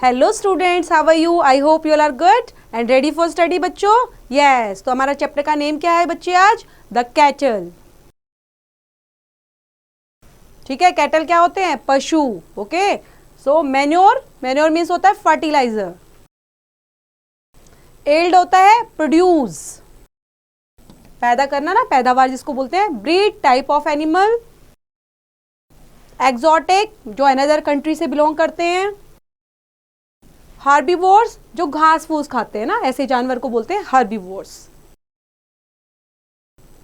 Hello students, how are you? I hope you all are good and ready for study बच्चों। Yes, तो हमारा chapter का name क्या है बच्चे आज? The cattle. ठीक है, कैटल क्या होते हैं? पशु। Okay, so manure, manure means होता है फर्टिलाइजर। एल्ड होता है प्रोड्यूस, पैदा करना ना, पैदावार जिसको बोलते हैं। Breed, type of animal. Exotic, जो अनदर कंट्री से बिलोंग करते हैं। हार्बीवोर्स, जो घास फूस खाते हैं ना, ऐसे जानवर को बोलते हैं हार्बीवोर्स।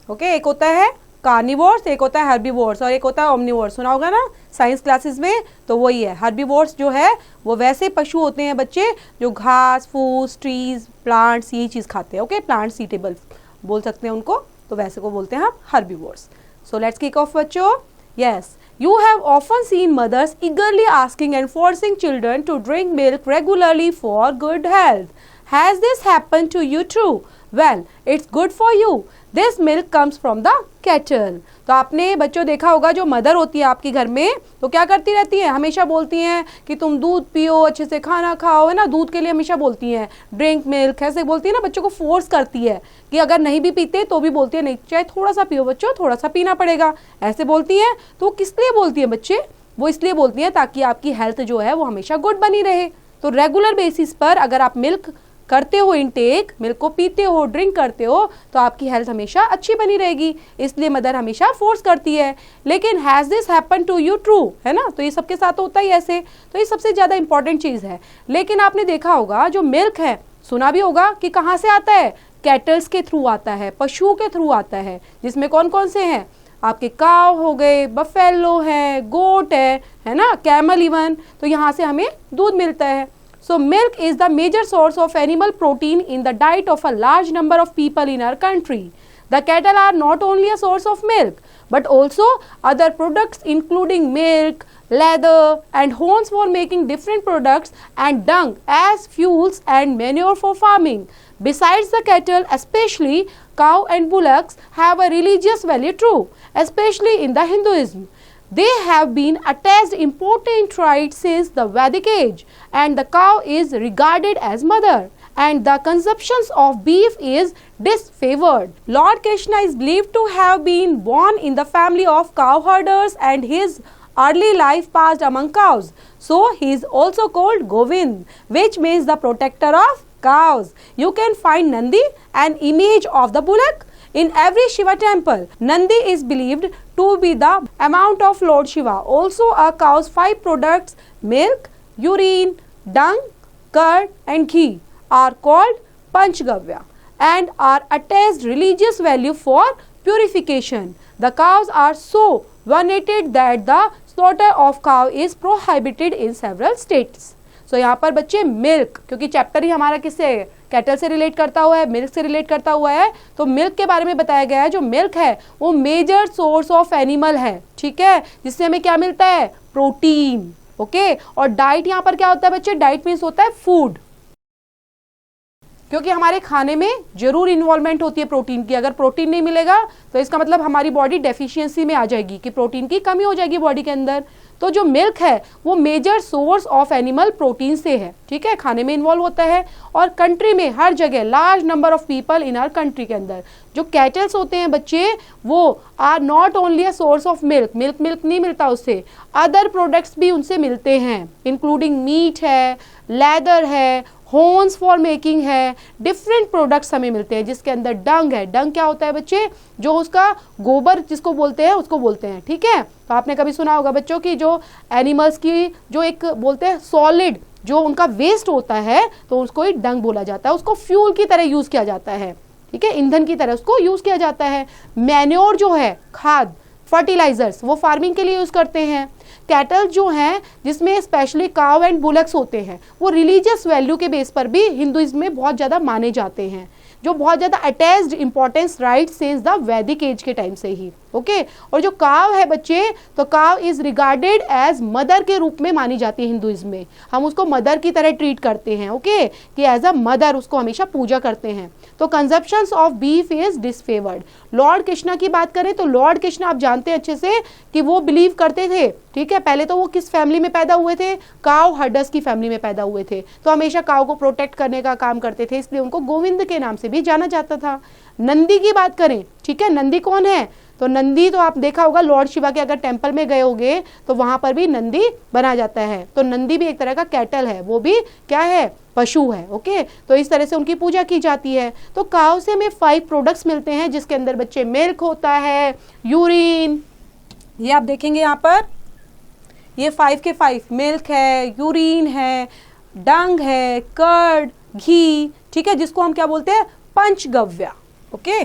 ओके, एक होता है कार्निवोर्स, एक होता है हर्बीवोर्स और एक होता है ओमनिवोर्स। सुना होगा ना साइंस क्लासेस में, तो वही है। हर्बीवोर्स जो है वो वैसे पशु होते हैं बच्चे जो घास फूस, ट्रीज, प्लांट्स, ये चीज खाते हैं। ओके, प्लांट्स ईटेबल बोल सकते हैं उनको, तो वैसे को बोलते हैं हम herbivores. So let's kick off बच्चों। Yes, you have often seen mothers eagerly asking and forcing children to drink milk regularly for good health. Has this happened to you too? Well, it's good for you. This milk comes from the kettle. तो आपने बच्चों देखा होगा, जो mother होती है आपके घर में, तो क्या करती रहती है? हमेशा बोलती हैं कि तुम दूध पियो, अच्छे से खाना खाओ, है ना। दूध के लिए हमेशा बोलती हैं ड्रिंक मिल्क, ऐसे बोलती है ना, बच्चों को फोर्स करती है कि अगर नहीं भी पीते तो भी बोलती है नहीं, चाहे थोड़ा सा पियो बच्चों, थोड़ा सा पीना पड़ेगा, ऐसे बोलती हैं। तो किस लिए बोलती है बच्चे? वो इसलिए बोलती हैं ताकि आपकी हेल्थ जो है वो हमेशा गुड बनी रहे। तो रेगुलर बेसिस पर अगर आप मिल्क करते हो, इनटेक मिल्क को पीते हो, ड्रिंक करते हो, तो आपकी हेल्थ हमेशा अच्छी बनी रहेगी। इसलिए मदर हमेशा फोर्स करती है। लेकिन has this happen to you true, है ना। तो ये सबके साथ होता ही ऐसे, तो ये सबसे ज्यादा इंपॉर्टेंट चीज है। लेकिन आपने देखा होगा जो मिल्क है, सुना भी होगा कि कहाँ से आता है? कैटल्स के थ्रू आता है, पशुओं के थ्रू आता है, जिसमें कौन कौन से हैं? आपके काव हो गए, बफेलो है, गोट है ना, कैमल इवन। तो यहाँ से हमें दूध मिलता है। So milk is the major source of animal protein in the diet of a large number of people in our country. The cattle are not only a source of milk, but also other products including milk, leather and horns for making different products and dung as fuels and manure for farming. Besides the cattle, especially cow and bullocks have a religious value too, especially in the Hinduism. They have been attached important rights since the Vedic age, and the cow is regarded as mother, and the consumption of beef is disfavored. Lord Krishna is believed to have been born in the family of cowherders, and his early life passed among cows. So he is also called Govind, which means the protector of cows. You can find Nandi, an image of the bullock, in every Shiva temple. Nandi is believed to be the amount of Lord Shiva. Also, a cow's 5 products, milk, urine, dung, curd and ghee, are called Panchgavya and are attached religious value for purification. The cows are so venerated that the slaughter of cow is prohibited in several states. So, यहाँ पर बच्चे milk, क्योंकि chapter ही हमारा किससे, cattle से relate करता हुआ है, मिल्क से रिलेट करता हुआ है, तो मिल्क के बारे में बताया गया है। जो मिल्क है वो मेजर सोर्स ऑफ एनिमल है, ठीक है, जिससे हमें क्या मिलता है? प्रोटीन। ओके, और डाइट यहाँ पर क्या होता है बच्चे? डाइट मीन्स होता है फूड, क्योंकि हमारे खाने में जरूर इन्वॉल्वमेंट होती है प्रोटीन की। अगर प्रोटीन नहीं मिलेगा तो इसका मतलब हमारी बॉडी डेफिशिएंसी में आ जाएगी, कि प्रोटीन की कमी हो जाएगी बॉडी के अंदर। तो जो मिल्क है वो major source of animal protein से है, ठीक है, खाने में इन्वॉल्व होता है। और कंट्री में हर जगह large number of people in our country के अंदर जो कैटल्स होते हैं बच्चे, वो are not only a source of milk, milk नहीं मिलता उससे, अदर प्रोडक्ट्स भी उनसे मिलते हैं, इंक्लूडिंग मीट है, लेदर है, होन्स फॉर मेकिंग है, डिफरेंट प्रोडक्ट्स हमें मिलते हैं, जिसके अंदर डंग है। डंग क्या होता है बच्चे? जो उसका गोबर जिसको बोलते हैं उसको बोलते हैं, ठीक है। तो आपने कभी सुना होगा बच्चों की जो एनिमल्स की जो एक बोलते हैं सॉलिड, जो उनका वेस्ट होता है, तो उसको ही डंग बोला जाता है। उसको फ्यूल की तरह यूज किया जाता है, ठीक है, ईंधन की तरह उसको यूज किया जाता है। मैन्योर जो है, खाद, फर्टिलाइजर्स, वो फार्मिंग के लिए यूज करते हैं। कैटल जो हैं, जिसमें स्पेशली काव एंड बुलक्स होते हैं, वो रिलीजियस वैल्यू के बेस पर भी हिंदुइज्म में बहुत ज़्यादा माने जाते हैं, जो बहुत ज़्यादा attached importance right since the वैदिक एज के टाइम से ही, ओके। और जो काव है बच्चे, तो काव इज रिगार्डेड एज मदर के रूप में मानी जाती है हिंदुइज्म में, हम उसको मदर की तरह ट्रीट करते हैं, ओके, कि एज अ मदर उसको हमेशा पूजा करते हैं। तो consumption of beef is disfavoured. Lord Krishna की बात करें तो लॉर्ड कृष्णा आप जानते हैं अच्छे से कि वो बिलीव करते थे, ठीक है, पहले तो वो किस फैमिली में पैदा हुए थे, काव हर्डर्स की फैमिली में पैदा हुए थे, तो हमेशा काव को प्रोटेक्ट करने का काम करते थे, इसलिए उनको गोविंद के नाम से भी जाना जाता था। नंदी की बात करें, ठीक है, नंदी कौन है, तो नंदी तो आप देखा होगा लॉर्ड शिवा के अगर टेंपल में गए होगे तो वहां पर भी नंदी बना जाता है, तो नंदी भी एक तरह का कैटल है, वो भी क्या है, पशु है, ओके। तो इस तरह से उनकी पूजा की जाती है। तो काव से हमें 5 प्रोडक्ट्स मिलते हैं जिसके अंदर बच्चे मिल्क होता है, यूरिन, ये आप देखेंगे यहाँ पर, ये 5 के 5 मिल्क है, यूरिन है, डंग है, कर्ड, घी, ठीक है, जिसको हम क्या बोलते हैं, पंचगव्य, ओके।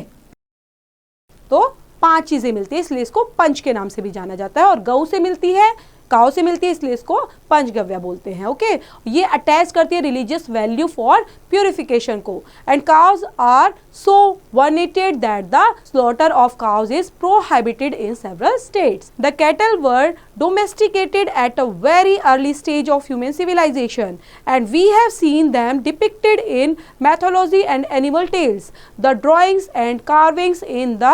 तो 5 चीजें मिलती है इसलिए इसको पंच के नाम से भी जाना जाता है, और गऊ से मिलती है, काव से मिलती है, इसलिए इसको पंचगव्य बोलते हैं, ओके। ये अटैच करती है रिलीजियस वैल्यू फॉर प्यूरिफिकेशन को। And cows are so venerated that the slaughter of cows is prohibited in several states. The cattle were domesticated at a very early stage of human civilization, and we have seen them depicted in mythology and animal tales, the drawings and carvings in the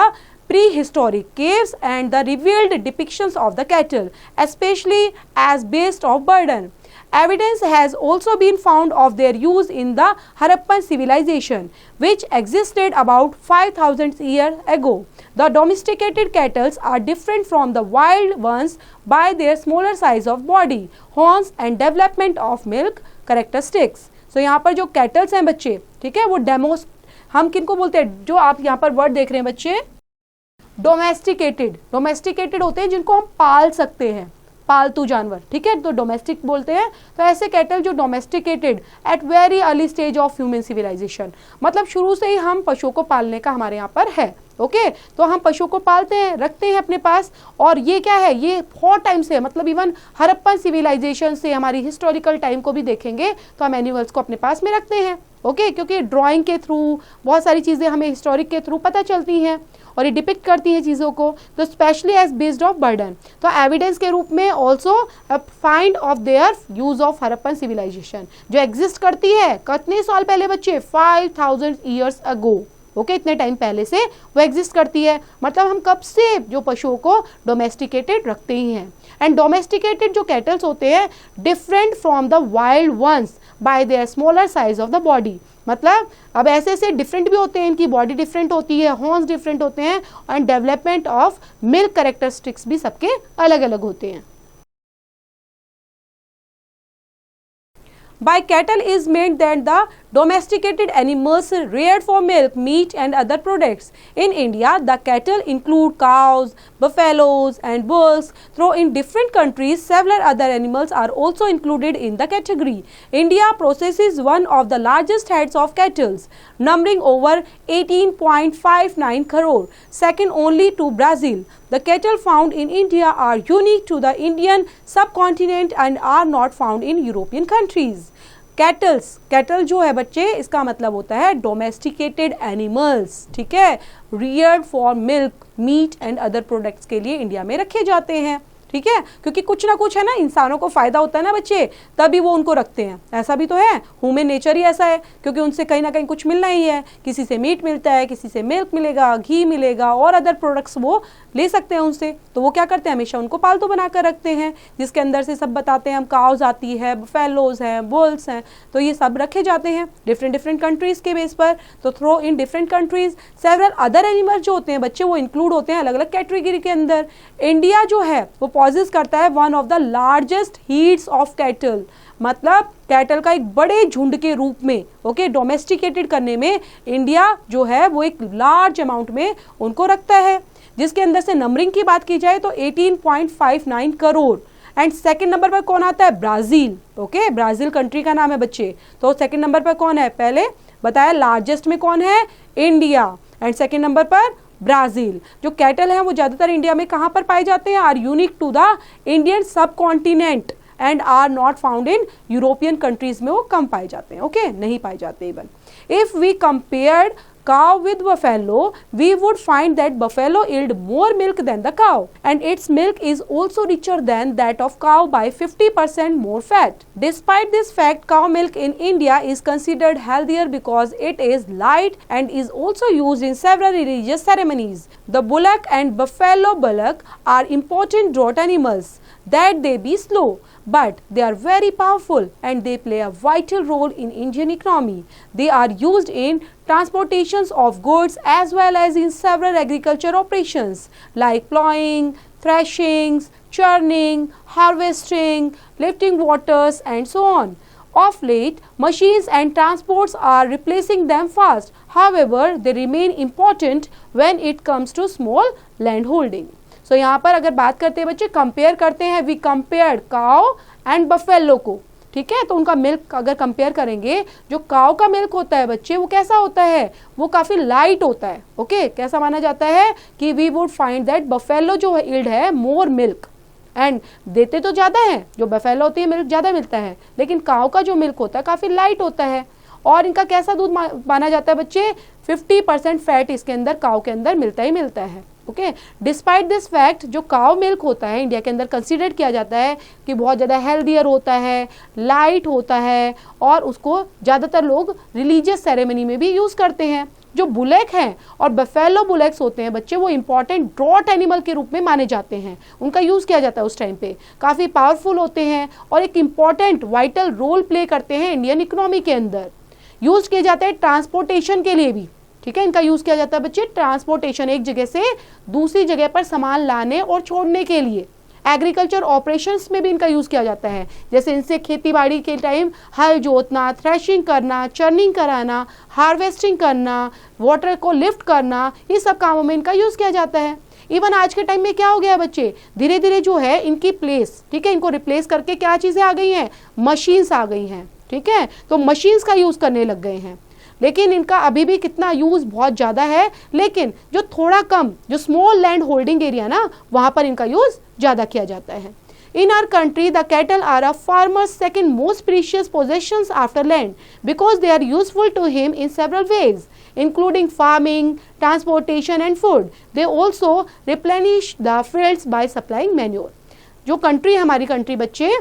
prehistoric caves, and the revealed depictions of the cattle, especially as beasts of burden. Evidence has also been found of their use in the Harappan civilization, which existed about 5,000 years ago. The domesticated cattle are different from the wild ones by their smaller size of body, horns, and development of milk characteristics. So यहाँ पर जो kettles हैं बच्चे, ठीक है, वो demos, हम किनको बोलते हैं, जो आप यहाँ पर वर्ड देख रहे हैं बच्चे, डोमेस्टिकेटेड, डोमेस्टिकेटेड होते हैं जिनको हम पाल सकते हैं, पालतू जानवर, ठीक है, तो डोमेस्टिक बोलते हैं। तो ऐसे कैटल जो domesticated at very early stage of human civilisation, मतलब शुरू से ही हम पशुओं को पालने का हमारे यहाँ पर है, ओके। तो हम पशुओं को पालते हैं, रखते हैं अपने पास, और ये क्या है, ये बहुत टाइम से, मतलब इवन हरप्पन सिविलाइजेशन से, हमारी हिस्टोरिकल टाइम को भी देखेंगे तो हम एनिमल्स को अपने पास में रखते हैं, ओके, क्योंकि ड्राइंग के थ्रू बहुत सारी चीज़ें हमें हिस्टोरिक के थ्रू पता चलती हैं और ये डिपिक्ट करती है चीज़ों को, तो specially as beasts of burden, तो एविडेंस के रूप में also find of their use of Harappan civilisation, जो एग्जिस्ट करती है कितने साल पहले बच्चे, 5000 ईयर्स अगो, ओके, इतने टाइम पहले से वो एग्जिस्ट करती है। मतलब हम कब से जो पशुओं को डोमेस्टिकेटेड रखते ही हैं। एंड डोमेस्टिकेटेड जो कैटल्स होते हैं different from the wild ones by their smaller size of the body, मतलब अब ऐसे ऐसे डिफरेंट भी होते हैं, इनकी बॉडी डिफरेंट होती है, हॉर्न्स डिफरेंट होते हैं, and development of milk characteristics भी सबके अलग अलग होते हैं। By cattle is meant that the domesticated animals reared for milk, meat and other products. In India, the cattle include cows, buffaloes and bulls. Though in different countries, several other animals are also included in the category. India possesses one of the largest herds of cattle, numbering over 18.59 crore, second only to Brazil. The cattle found in India are unique to the Indian subcontinent and are not found in European countries. Kettles, cattle जो है बच्चे, इसका मतलब होता है domesticated animals, ठीक है, reared for milk, meat and other products के लिए इंडिया में रखे जाते हैं, ठीक है, क्योंकि कुछ ना कुछ है ना, इंसानों को फायदा होता है ना बच्चे, तभी वो उनको रखते हैं, ऐसा भी तो है, ह्यूमन नेचर ही ऐसा है, क्योंकि उनसे कहीं ना कहीं कुछ मिलना ही है, किसी से मीट मिलता है, किसी से मिल्क मिलेगा, घी मिलेगा, और अदर प्रोडक्ट्स वो ले सकते हैं उनसे, तो वो क्या करते हैं, हमेशा उनको पालतू बनाकर रखते हैं, जिसके अंदर से सब बताते हैं हम, काउज आती है, बफेलोज हैं, बुल्स हैं, तो ये सब रखे जाते हैं डिफरेंट डिफरेंट कंट्रीज के बेस पर। तो through in different countries several other animals जो होते हैं बच्चे, वो इंक्लूड होते हैं अलग अलग कैटेगरी के अंदर। इंडिया जो है वो पॉजेस करता है one of the largest heeds of cattle, मतलब कैटल का एक बड़े झुंड के रूप में, ओके, डोमेस्टिकेटेड करने में इंडिया जो है वो एक लार्ज अमाउंट में उनको रखता है, जिसके अंदर से नंबरिंग की बात की जाए तो 18.59 करोड़। एंड सेकंड नंबर पर कौन आता है, ब्राजील, ओके, ब्राजील कंट्री का नाम है बच्चे। तो सेकंड नंबर पर कौन है, पहले बताया लार्जेस्ट में कौन है, इंडिया, एंड सेकंड नंबर पर ब्राजील। जो कैटल है वो ज्यादातर इंडिया में कहाँ पर पाए जाते हैं, are unique to the Indian subcontinent and are not found in European countries में वो कम पाए जाते हैं, ओके, नहीं पाए जाते even. If we compared cow with buffalo, we would find that buffalo yield more milk than the cow, and its milk is also richer than that of cow by 50% more fat. Despite this fact, cow milk in India is considered healthier because it is light and is also used in several religious ceremonies. The bullock and buffalo bullock are important draught animals, that they be slow, but they are very powerful and they play a vital role in Indian economy. They are used in transportations of goods as well as in several agriculture operations like plowing, threshing, churning, harvesting, lifting waters and so on. Of late, machines and transports are replacing them fast. However, they remain important when it comes to small land holding. सो यहाँ पर अगर बात करते हैं बच्चे, compare करते हैं, we compared cow and buffalo को, ठीक है। तो उनका मिल्क अगर कंपेयर करेंगे, जो काउ का मिल्क होता है बच्चे वो कैसा होता है, वो काफ़ी लाइट होता है, ओके। कैसा माना जाता है कि we would find that buffalo जो यील्ड है मोर मिल्क, एंड देते तो ज़्यादा है, जो बफेलो होती है मिल्क ज़्यादा मिलता है, लेकिन काउ का जो मिल्क होता है काफ़ी लाइट होता है। और इनका कैसा दूध माना जाता है बच्चे, 50% फैट इसके अंदर काउ के अंदर मिलता ही मिलता है, ओके। डिस्पाइट दिस फैक्ट, जो काउ मिल्क होता है इंडिया के अंदर कंसीडर किया जाता है कि बहुत ज़्यादा हेल्दियर होता है, लाइट होता है, और उसको ज़्यादातर लोग रिलीजियस सेरेमनी में भी यूज़ करते हैं। जो बुलेक हैं और बफेलो बुलेक्स होते हैं बच्चे, वो इंपॉर्टेंट ड्रॉट एनिमल के रूप में माने जाते हैं, उनका यूज़ किया जाता है उस टाइम पे, काफ़ी पावरफुल होते हैं और एक इम्पॉर्टेंट वाइटल रोल प्ले करते हैं इंडियन इकोनॉमी के अंदर। यूज़ किए जाते हैं ट्रांसपोर्टेशन के लिए भी, ठीक है। इनका यूज़ किया जाता है बच्चे ट्रांसपोर्टेशन, एक जगह से दूसरी जगह पर सामान लाने और छोड़ने के लिए। एग्रीकल्चर ऑपरेशंस में भी इनका यूज़ किया जाता है, जैसे इनसे खेती बाड़ी के टाइम हल जोतना, थ्रेशिंग करना, चर्निंग कराना, हार्वेस्टिंग करना, वाटर को लिफ्ट करना, ये सब कामों में इनका यूज़ किया जाता है। इवन आज के टाइम में क्या हो गया बच्चे, धीरे धीरे जो है इनकी प्लेस, ठीक है, इनको रिप्लेस करके क्या चीज़ें आ गई हैं, मशीन्स आ गई हैं, ठीक है। तो मशीन्स का यूज़ करने लग गए हैं, लेकिन इनका अभी भी कितना यूज़ बहुत ज़्यादा है, लेकिन जो थोड़ा कम, जो स्मॉल लैंड होल्डिंग एरिया ना, वहाँ पर इनका यूज़ ज़्यादा किया जाता है। In our country, the cattle are a farmer's second most precious possessions after land because they are useful to him in several ways, including farming, transportation and food. They also replenish the fields by supplying manure. जो country हमारी country बच्चे,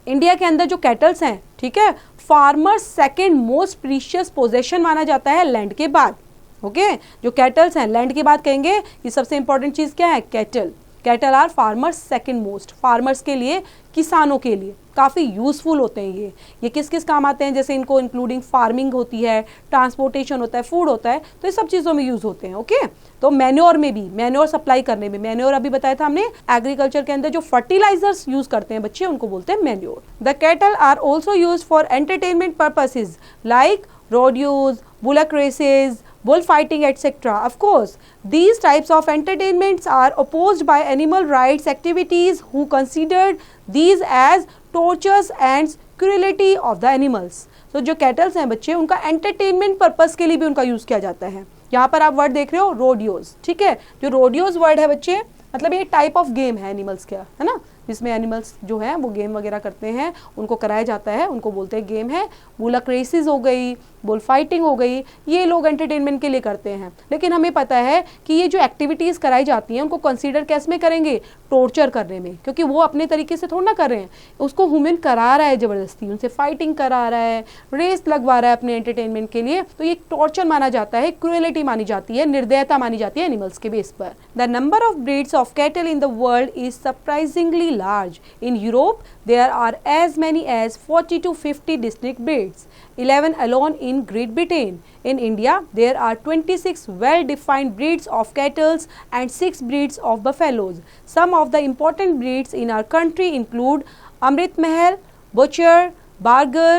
India के अंदर जो kettles हैं, ठीक है, farmer second most precious possession माना जाता है लैंड के बाद, ओके। जो कैटल्स हैं लैंड के बाद कहेंगे कि सबसे इंपॉर्टेंट चीज़ क्या है, cattle. Cattle are farmers second most, farmers के लिए, किसानों के लिए काफ़ी यूज़फुल होते हैं ये किस किस काम आते हैं, जैसे इनको इंक्लूडिंग फार्मिंग होती है, ट्रांसपोर्टेशन होता है, फूड होता है, तो ये सब चीज़ों में यूज़ होते हैं, ओके। तो मैन्योर में भी, मैन्योर सप्लाई करने में, मैन्योर अभी बताया था हमने, एग्रीकल्चर के अंदर जो फर्टिलाइजर्स यूज़ करते हैं बच्चे उनको बोलते हैं manure. The cattle are also use for entertainment purposes like rodeos, bullock races, bullfighting, etc. Of course, these types of entertainments are opposed by animal rights activities who considered these as tortures and cruelty of the animals. So जो kettles हैं बच्चे, उनका entertainment purpose के लिए भी उनका use किया जाता है। यहाँ पर आप वर्ड देख रहे हो रोडियोज, ठीक है। जो रोडियोज वर्ड है बच्चे, मतलब ये टाइप ऑफ गेम है एनिमल्स का, है ना, जिसमें एनिमल्स जो हैं वो गेम वगैरह करते हैं, उनको कराया जाता है, उनको बोलते हैं गेम है। बुलक रेसेस हो गई, बुल फाइटिंग हो गई, ये लोग एंटरटेनमेंट के लिए करते हैं, लेकिन हमें पता है कि ये जो एक्टिविटीज़ कराई जाती हैं उनको कंसीडर कैस में करेंगे, टॉर्चर करने में, क्योंकि वो अपने तरीके से थोड़ा ना कर रहे हैं, उसको ह्यूमन करा रहा है ज़बरदस्ती, उनसे फाइटिंग करा रहा है, रेस लगवा रहा है अपने एंटरटेनमेंट के लिए, तो ये टॉर्चर माना जाता है, क्रूएलिटी मानी जाती है, निर्दयता मानी जाती है एनिमल्स के बेस पर। The number of breeds of cattle in the world is surprisingly large. In Europe, there are as many as 40 to 50 distinct breeds, 11 alone in Great Britain. In India, there are 26 well-defined breeds of cattle and 6 breeds of buffaloes. Some of the important breeds in our country include Amrit Mahal, Butcher, Barger,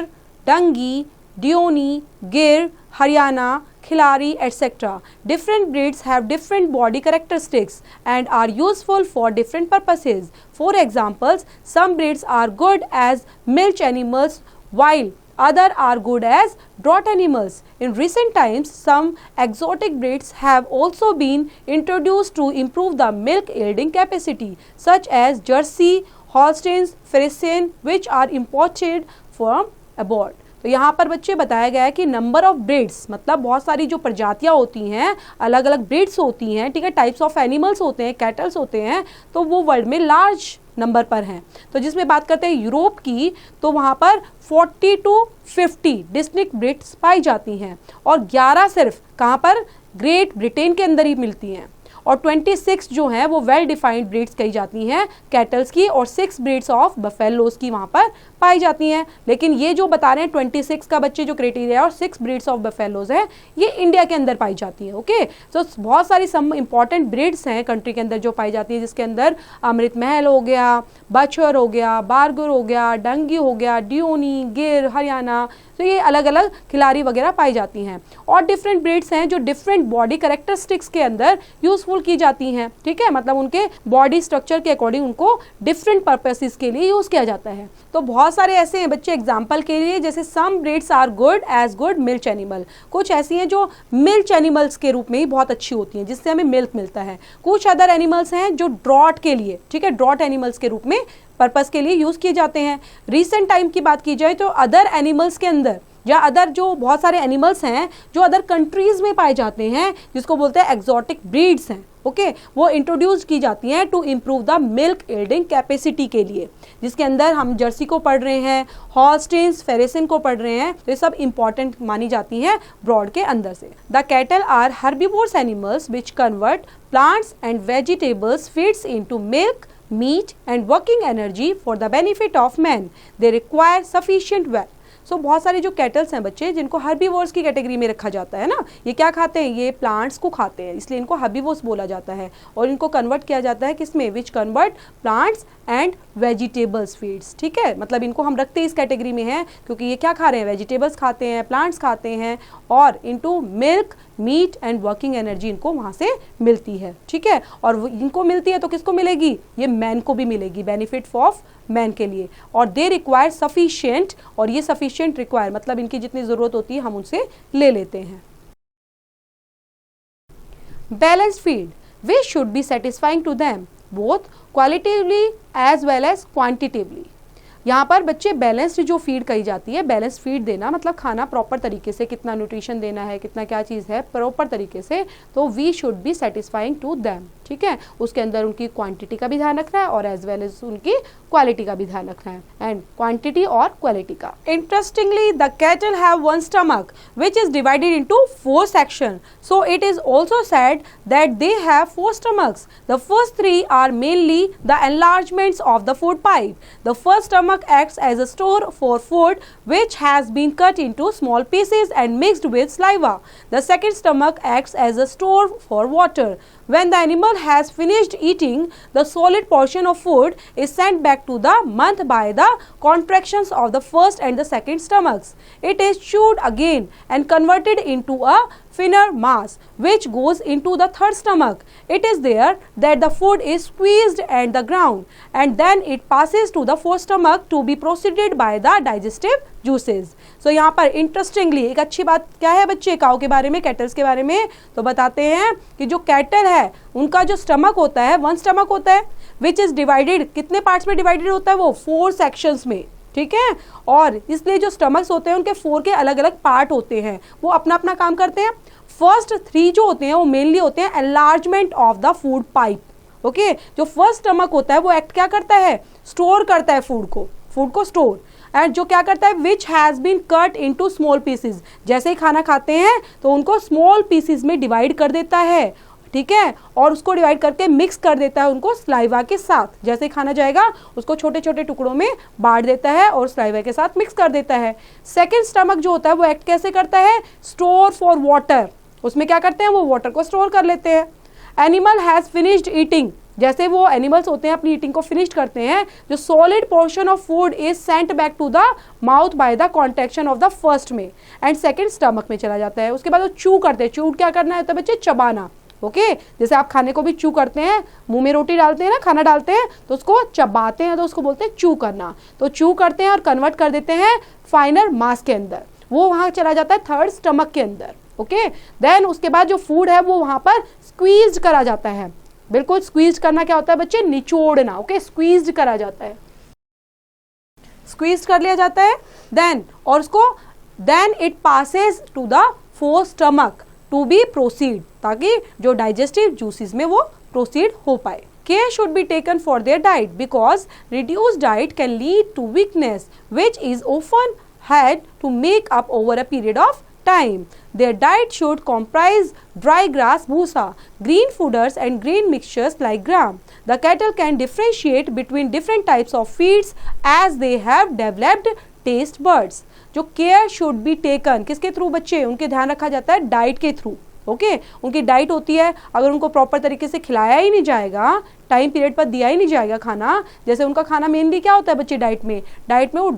Dangi, Dioni, Gir, Haryana, Khilari, etc. Different breeds have different body characteristics and are useful for different purposes. For examples, some breeds are good as milch animals while others are good as draught animals. In recent times, some exotic breeds have also been introduced to improve the milk yielding capacity, such as Jersey, Holsteins, Friesian, which are imported from abroad. तो यहाँ पर बच्चे बताया गया है कि number of breeds, मतलब बहुत सारी जो प्रजातियाँ होती हैं, अलग अलग ब्रीड्स होती हैं, ठीक है, टाइप्स ऑफ एनिमल्स होते हैं, कैटल्स होते हैं, तो वो वर्ल्ड में लार्ज नंबर पर हैं। तो जिसमें बात करते हैं यूरोप की, तो वहाँ पर 40 to 50 डिस्टिंक्ट ब्रीड्स पाई जाती हैं और 11 सिर्फ कहाँ पर, ग्रेट ब्रिटेन के अंदर ही मिलती हैं, और 26 जो हैं वो वेल डिफाइंड ब्रीड्स कही जाती हैं कैटल्स की, और 6 ब्रीड्स ऑफ बफेलोज की वहाँ पर पाई जाती हैं। लेकिन ये जो बता रहे हैं 26 का बच्चे जो क्राइटेरिया और 6 ब्रीड्स ऑफ बफेलोज है, ये इंडिया के अंदर पाई जाती है। ओके, तो बहुत सारी सम इंपॉर्टेंट ब्रीड्स हैं कंट्री के अंदर जो पाई जाती है, जिसके अंदर अमृत महल हो गया, बछर हो गया, बारगुर हो गया, डंगी हो गया, डियोनी, गिर, हरियाणा, तो ये अलग अलग खिलाड़ी वगैरह पाई जाती हैं। और डिफरेंट ब्रीड्स हैं जो डिफरेंट बॉडी कैरेक्टरिस्टिक्स के अंदर यूजफुल की जाती हैं, ठीक है, मतलब उनके बॉडी स्ट्रक्चर के अकॉर्डिंग उनको डिफरेंट पर्पसेस के लिए यूज किया जाता है। तो बहुत सारे ऐसे हैं बच्चे एग्जाम्पल के लिए, जैसे some breeds are good as good milk animal, कुछ ऐसी हैं जो मिल्क एनिमल्स के रूप में ही बहुत अच्छी होती हैं, जिससे हमें मिल्क मिलता है। कुछ अदर एनिमल्स हैं जो ड्रॉट के लिए, ठीक है, ड्रॉट एनिमल्स के रूप में पर्पस के लिए यूज किए जाते हैं। रिसेंट टाइम की बात की जाए तो अदर एनिमल्स के अंदर, या अदर जो बहुत सारे एनिमल्स हैं जो अदर कंट्रीज में पाए जाते हैं, जिसको बोलते हैं एक्सोटिक ब्रीड्स हैं, ओके, वो इंट्रोड्यूस की जाती हैं to improve the milk yielding capacity के लिए, जिसके अंदर हम जर्सी को पढ़ रहे हैं, हॉल्स्टीन्स, फेरेसिन को पढ़ रहे हैं, तो ये सब इंपॉर्टेंट मानी जाती हैं ब्रॉड के अंदर से। The cattle are herbivorous animals which convert plants and vegetables feeds into milk, meat and working energy for the benefit of man. They require sufficient wealth. सो बहुत सारे जो कैटल्स हैं बच्चे, जिनको हर्बीवोर्स की कैटेगरी में रखा जाता है ना, ये क्या खाते हैं, ये प्लांट्स को खाते हैं, इसलिए इनको हर्बीवोर्स बोला जाता है। और इनको कन्वर्ट किया जाता है किसमें, विच convert plants and vegetables feeds, ठीक है, मतलब इनको हम रखते इस कैटेगरी में हैं क्योंकि ये क्या खा रहे हैं, वेजिटेबल्स खाते हैं, प्लांट्स खाते हैं, और into milk, meat and working energy इनको वहाँ से मिलती है, ठीक है। और इनको मिलती है तो किसको मिलेगी, ये मैन को भी मिलेगी, बेनिफिट ऑफ मैन के लिए। और दे रिक्वायर सफिशिएंट, और ये सफिशिएंट रिक्वायर मतलब इनकी जितनी ज़रूरत होती है हम उनसे ले लेते हैं। Balanced feed which should be satisfying to them both qualitatively as well as quantitatively. यहाँ पर बच्चे बैलेंस्ड जो फीड कही जाती है, बैलेंस्ड फीड देना मतलब खाना प्रॉपर तरीके से, कितना न्यूट्रिशन देना है, कितना क्या चीज़ है प्रॉपर तरीके से, तो we should be satisfying to them, ठीक है। उसके अंदर उनकी क्वांटिटी का भी ध्यान रखना है और एज वेल एज उनकी क्वालिटी का भी ध्यान रखना है, एंड क्वांटिटी और क्वालिटी का। Interestingly the cattle have one stomach which is divided into 4 section, so it is also said that they have 4 stomachs. The first 3 are mainly the enlargements of the food pipe. The first stomach acts as a store for food which has been cut into small pieces and mixed with saliva. The second stomach acts as a store for water. When the animal has finished eating, the solid portion of food is sent back to the mouth by the contractions of the first and the second stomachs. It is chewed again and converted into a thinner mass which goes into the third stomach. It is there that the food is squeezed at the ground and then it passes to the fourth stomach to be proceeded by the digestive juices. So यहाँ पर interestingly एक अच्छी बात क्या है बच्चे काऊ के बारे में, कैटल्स के बारे में, तो बताते हैं कि जो कैटल है उनका जो स्टमक होता है, 1 स्टमक होता है विच इज डिवाइडेड, कितने पार्ट्स में डिवाइडेड होता है वो, 4 सेक्शंस में, ठीक है। और इसलिए जो स्टमक्स होते हैं उनके 4 के अलग अलग पार्ट होते हैं, वो अपना अपना काम करते हैं। फर्स्ट 3 जो होते हैं वो मेनली होते हैं enlargement of the food pipe, okay. जो फर्स्ट स्टमक होता है वो एक्ट क्या करता है, स्टोर करता है फूड को स्टोर, एंड जो क्या करता है which has been cut into small pieces, जैसे ही खाना खाते हैं तो उनको स्मॉल पीसेस में डिवाइड कर देता है, ठीक है, और उसको डिवाइड करके मिक्स कर देता है उनको सलाइवा के साथ, जैसे ही खाना जाएगा उसको छोटे छोटे टुकड़ों में बांट देता है और सलाइवा के साथ मिक्स कर देता है। सेकेंड स्टमक जो होता है वो एक्ट कैसे करता है, स्टोर फॉर वाटर, उसमें क्या करते हैं वो वाटर को स्टोर कर लेते हैं। एनिमल हैज़ फिनिश्ड ईटिंग, जैसे वो एनिमल्स होते हैं अपनी ईटिंग को फिनिश करते हैं, जो solid portion of food is sent back to the mouth by the contraction of the first में एंड सेकंड स्टमक में चला जाता है। उसके बाद वो चू करते हैं, चू क्या करना होता है बच्चे, चबाना, ओके। जैसे आप खाने को भी चू करते हैं, मुंह में रोटी डालते हैं ना, खाना डालते हैं तो उसको चबाते हैं, तो उसको बोलते हैं चू करना। तो चू करते हैं और कन्वर्ट कर देते हैं फाइनल मास के अंदर, वो वहाँ चला जाता है थर्ड स्टमक के अंदर, ओके। देन उसके बाद जो फूड है वो वहाँ पर स्क्वीज करा जाता है, बिल्कुल स्क्वीज करना क्या होता है बच्चे, निचोड़ना, ओके, स्क्वीज करा जाता है, स्क्वीज कर लिया जाता है। देन और उसको then it passes to the four stomach to be proceed, ताकि जो डाइजेस्टिव जूसेस में वो प्रोसीड हो पाए. Care should be taken for their diet because reduced diet can lead to weakness, which is often had to make up over a period of time. Their diet should comprise dry grass, bhusa, green fooders and grain mixtures like gram. The cattle can differentiate between different types of feeds as they have developed taste buds. जो care should be taken किसके through बच्चे, उनके ध्यान रखा जाता है diet के through. Okay उनकी डाइट होती है, अगर उनको प्रॉपर तरीके से खिलाया ही नहीं जाएगा, टाइम पीरियड पर दिया ही नहीं जाएगा खाना, जैसे उनका खाना मेनली क्या होता है बच्चे डाइट में वो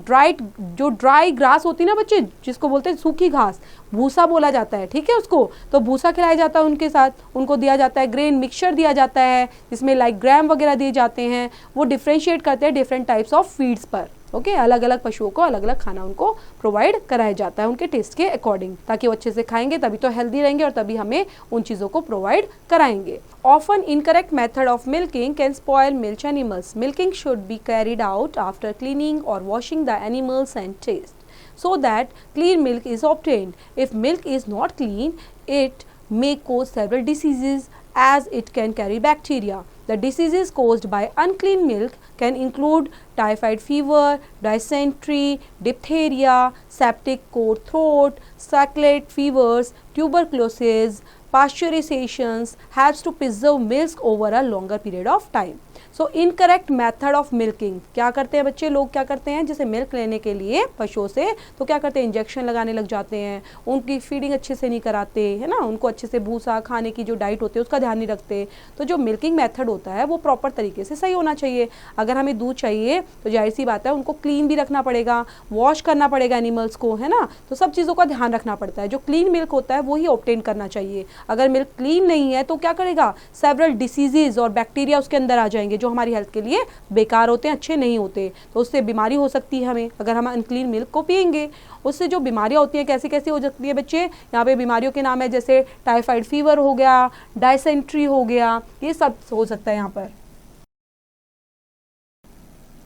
जो ड्राई ग्रास होती है ना बच्चे, जिसको बोलते हैं सूखी घास, भूसा बोला जाता है, ठीक है उसको, तो भूसा खिलाया जाता है उनके साथ, उनको दिया जाता है ग्रेन मिक्सचर दिया जाता है जिसमें लाइक ग्राम वगैरह दिए जाते हैं. वो डिफ्रेंशिएट करते हैं डिफरेंट टाइप्स ऑफ फीड्स पर. ओके अलग अलग पशुओं को अलग अलग खाना उनको प्रोवाइड कराया जाता है उनके टेस्ट के अकॉर्डिंग, ताकि वो अच्छे से खाएंगे तभी तो हेल्दी रहेंगे और तभी हमें उन चीज़ों को प्रोवाइड कराएंगे. Often incorrect method of milking can spoil milch animals. Milking should be carried out after cleaning or washing the animals and taste, so that clean milk is obtained. If milk is not clean, it may cause several diseases as it can carry bacteria. The diseases caused by unclean milk can include typhoid fever, dysentery, diphtheria, septic core throat, scarlet fevers, tuberculosis. Pasteurization helps to preserve milk over a longer period of time. So incorrect method of milking, क्या करते हैं बच्चे लोग, क्या करते हैं जैसे milk लेने के लिए पशुओं से तो क्या करते हैं इंजेक्शन लगाने लग जाते हैं, उनकी फीडिंग अच्छे से नहीं कराते है ना, उनको अच्छे से भूसा खाने की जो डाइट होती है उसका ध्यान नहीं रखते. तो जो मिल्किंग मेथड होता है वो प्रॉपर तरीके से सही होना चाहिए. अगर हमें दूध चाहिए तो जाहिर सी बात है उनको क्लीन भी रखना पड़ेगा, वॉश करना पड़ेगा एनिमल्स को, है ना, तो सब चीज़ों का ध्यान रखना पड़ता है. जो क्लीन मिल्क होता है वो ही ऑब्टेन करना चाहिए. अगर मिल्क क्लीन नहीं है तो क्या करेगा, सेवरल डिसीजेज और बैक्टीरिया उसके अंदर आ जाएंगे जो हमारी हेल्थ के लिए बेकार होते हैं, अच्छे नहीं होते, तो उससे बीमारी हो सकती है हमें अगर हम अनक्लीन मिल्क को पिएंगे. उससे जो बीमारियां होती हैं कैसी कैसी हो सकती है बच्चे, यहाँ पे बीमारियों के नाम है जैसे टाइफाइड फीवर हो गया, डायसेंट्री हो गया, ये सब हो सकता है यहाँ पर.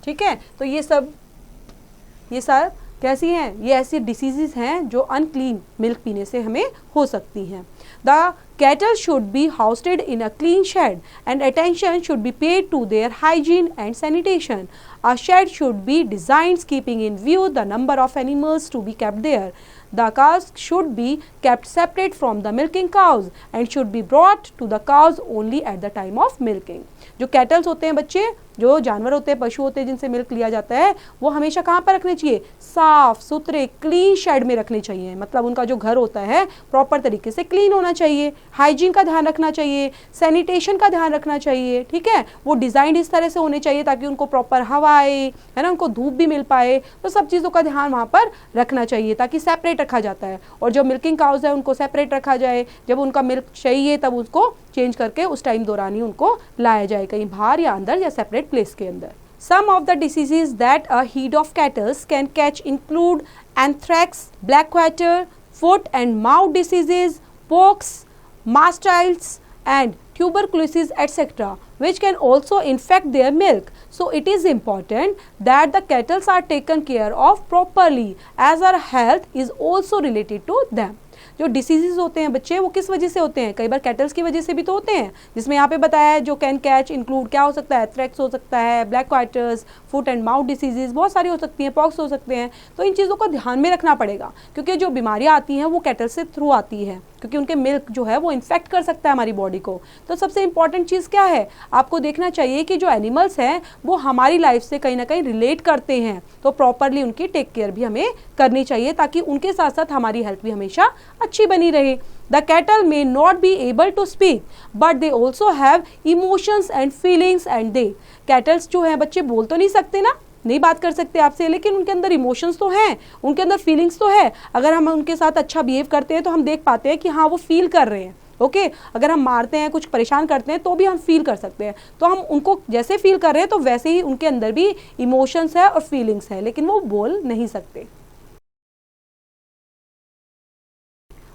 ठीक है, तो ये सब कैसी हैं, ये ऐसी डिसीजेज हैं जो अनक्लीन मिल्क पीने से हमें हो सकती हैं. The cattle should be housed in a clean shed and attention should be paid to their hygiene and sanitation. A shed should be designed keeping in view the number of animals to be kept there. The cows should be kept separate from the milking cows and should be brought to the cows only at the time of milking. जो cattles होते हैं बच्चे, जो जानवर होते हैं, पशु होते हैं जिनसे मिल्क लिया जाता है, वो हमेशा कहाँ पर रखने चाहिए, साफ सुथरे क्लीन शेड में रखने चाहिए. मतलब उनका जो घर होता है प्रॉपर तरीके से क्लीन होना चाहिए, हाइजीन का ध्यान रखना चाहिए, सैनिटेशन का ध्यान रखना चाहिए. ठीक है, वो डिज़ाइन इस तरह से होने चाहिए ताकि उनको प्रॉपर हवा आए, है ना, उनको धूप भी मिल पाए. तो सब चीज़ों का ध्यान वहाँ पर रखना चाहिए ताकि सेपरेट रखा जाता है. और जो मिल्किंग काउज है उनको सेपरेट रखा जाए, जब उनका मिल्क चाहिए तब उसको चेंज करके उस टाइम दौरान ही उनको लाया जाए कहीं बाहर या अंदर या सेपरेट प्लेस के अंदर. Some of the diseases that a head of cattle can catch include anthrax, black quarter, foot and mouth diseases, pox, mastitis and tuberculosis etc., which can also infect their milk. So it is important that the cattle are taken care of properly as our health is also related to them. जो diseases होते हैं बच्चे वो किस वजह से होते हैं, कई बार कैटल्स की वजह से भी तो होते हैं, जिसमें यहाँ पे बताया है जो कैन कैच इंक्लूड क्या हो सकता है, एथ्रेक्स हो सकता है, black quarters, foot and mouth diseases बहुत सारी हो सकती हैं, पॉक्स हो सकते हैं. तो इन चीज़ों को ध्यान में रखना पड़ेगा क्योंकि जो बीमारियाँ आती हैं वो कैटल से थ्रू आती है, क्योंकि उनके मिल्क जो है वो इन्फेक्ट कर सकता है हमारी बॉडी को. तो सबसे इंपॉर्टेंट चीज़ क्या है, आपको देखना चाहिए कि जो एनिमल्स हैं वो हमारी लाइफ से कहीं ना कहीं रिलेट करते हैं, तो प्रॉपरली उनकी टेक केयर भी हमें करनी चाहिए ताकि उनके साथ साथ हमारी हेल्थ भी हमेशा अच्छी बनी रहे. The cattle may not be able to speak, but they also have emotions and feelings and they cattles जो हैं बच्चे बोल तो नहीं सकते ना, नहीं बात कर सकते आपसे, लेकिन उनके अंदर इमोशंस तो हैं, उनके अंदर फीलिंग्स तो है. अगर हम उनके साथ अच्छा बिहेव करते हैं तो हम देख पाते हैं कि हाँ वो फील कर रहे हैं. ओके अगर हम मारते हैं, कुछ परेशान करते हैं तो भी हम फील कर सकते हैं. तो हम उनको जैसे फील कर रहे हैं तो वैसे ही उनके अंदर भी इमोशंस है और फीलिंग्स है, लेकिन वो बोल नहीं सकते.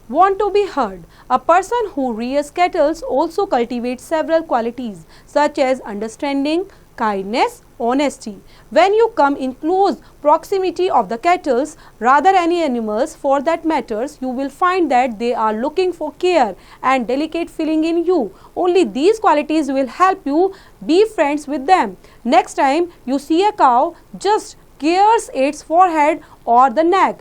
Want to be heard. A person who rears cattle also cultivates several qualities such as understanding, kindness, honesty. When you come in close proximity of the cattles, rather any animals for that matters, you will find that they are looking for care and delicate feeling in you. Only these qualities will help you be friends with them. Next time you see a cow, just caress its forehead or the neck,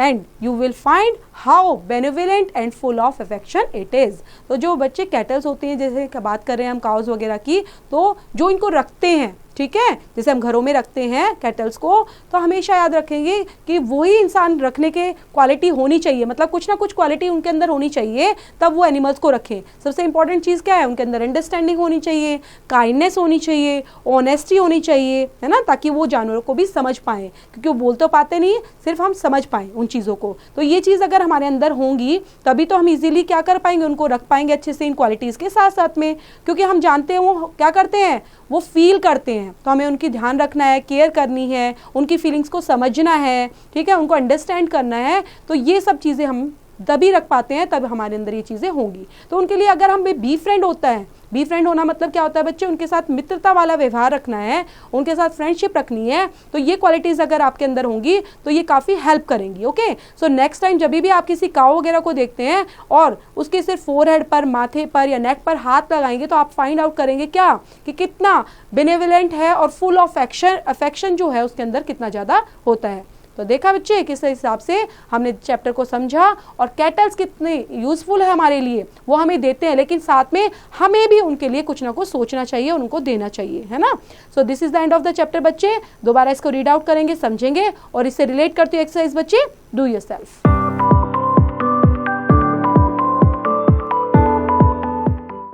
and you will find how benevolent and full of affection it is. तो जो बच्चे kettles होते हैं, जैसे बात कर रहे हैं हम काउस वगैरह की, तो जो इनको रखते हैं, ठीक है, जैसे हम घरों में रखते हैं कैटल्स को, तो हमेशा याद रखेंगे कि वही इंसान रखने के क्वालिटी होनी चाहिए, मतलब कुछ ना कुछ क्वालिटी उनके अंदर होनी चाहिए, तब वो एनिमल्स को रखें। सबसे इंपॉर्टेंट चीज़ क्या है, उनके अंदर अंडरस्टैंडिंग होनी चाहिए, काइंडनेस होनी चाहिए, ऑनेस्टी होनी चाहिए, है ना, ताकि वो जानवरों को भी समझ पाएँ, क्योंकि वो बोल तो पाते नहीं, सिर्फ हम समझ पाएँ उन चीज़ों को। तो ये चीज़ अगर हमारे अंदर होंगी तभी तो हम इजीली क्या कर पाएंगे, उनको रख पाएंगे अच्छे से इन क्वालिटीज़ के साथ साथ में, क्योंकि हम जानते हैं वो क्या करते हैं, वो फील करते हैं, तो हमें उनकी ध्यान रखना है, केयर करनी है, उनकी फीलिंग्स को समझना है, ठीक है, उनको अंडरस्टैंड करना है। तो ये सब चीज़ें हम तभी रख पाते हैं, तब हमारे अंदर ये चीज़ें होंगी। तो उनके लिए अगर हम बी फ्रेंड होता है, बी फ्रेंड होना मतलब क्या होता है बच्चे, उनके साथ मित्रता वाला व्यवहार रखना है, उनके साथ फ्रेंडशिप रखनी है। तो ये क्वालिटीज़ अगर आपके अंदर होंगी तो ये काफ़ी हेल्प करेंगी। ओके, सो नेक्स्ट टाइम जब भी आप किसी काऊ वगैरह को देखते हैं और उसके सिर्फ फोरहेड पर, माथे पर या नेक पर हाथ लगाएंगे, तो आप फाइंड आउट करेंगे क्या, कि कितना बेनेवलेंट है और फुल ऑफ अफेक्शन जो है उसके अंदर कितना ज़्यादा होता है। तो देखा बच्चे किस हिसाब से हमने चैप्टर को समझा, और कैटल्स कितने यूजफुल है हमारे लिए, वो हमें देते हैं, लेकिन साथ में हमें भी उनके लिए कुछ ना कुछ सोचना चाहिए, उनको देना चाहिए, है ना। So this is the end of the chapter बच्चे। दोबारा इसको रीड आउट करेंगे, समझेंगे, और इससे रिलेट करते हुए एक्सरसाइज बच्चे डू योरसेल्फ।